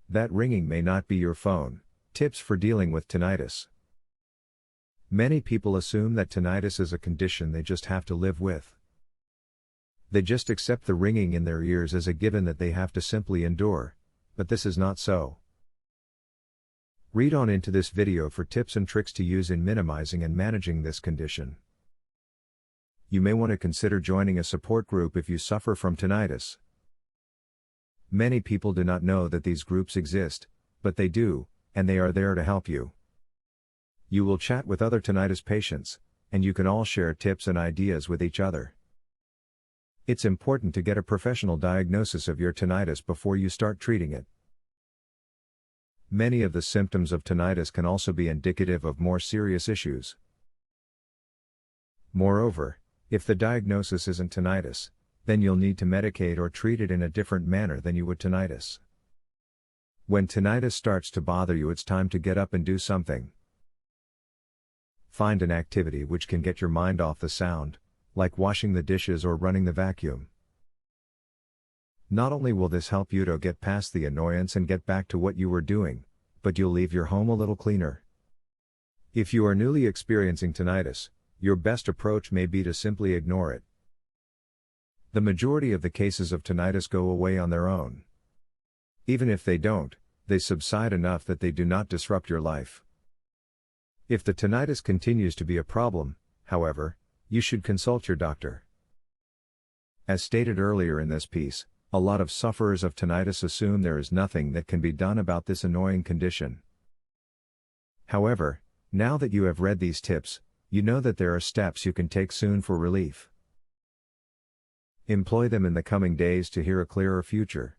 That ringing may not be your phone. Tips for dealing with tinnitus. Many people assume that tinnitus is a condition they just have to live with. They just accept the ringing in their ears as a given that they have to simply endure, but this is not so. Read on into this video for tips and tricks to use in minimizing and managing this condition. You may want to consider joining a support group if you suffer from tinnitus. Many people do not know that these groups exist, but they do, and they are there to help you. You will chat with other tinnitus patients, and you can all share tips and ideas with each other. It's important to get a professional diagnosis of your tinnitus before you start treating it. Many of the symptoms of tinnitus can also be indicative of more serious issues. Moreover, if the diagnosis isn't tinnitus, then you'll need to medicate or treat it in a different manner than you would tinnitus. When tinnitus starts to bother you, it's time to get up and do something. Find an activity which can get your mind off the sound, like washing the dishes or running the vacuum. Not only will this help you to get past the annoyance and get back to what you were doing, but you'll leave your home a little cleaner. If you are newly experiencing tinnitus, your best approach may be to simply ignore it. The majority of the cases of tinnitus go away on their own. Even if they don't, they subside enough that they do not disrupt your life. If the tinnitus continues to be a problem, however, you should consult your doctor. As stated earlier in this piece, a lot of sufferers of tinnitus assume there is nothing that can be done about this annoying condition. However, now that you have read these tips, you know that there are steps you can take soon for relief. Employ them in the coming days to hear a clearer future.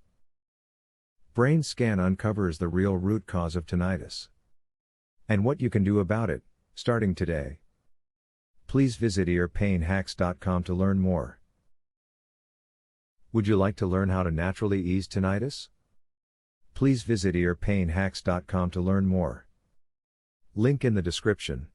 Brain scan uncovers the real root cause of tinnitus and what you can do about it, starting today. Please visit earpainhacks.com to learn more. Would you like to learn how to naturally ease tinnitus? Please visit earpainhacks.com to learn more. Link in the description.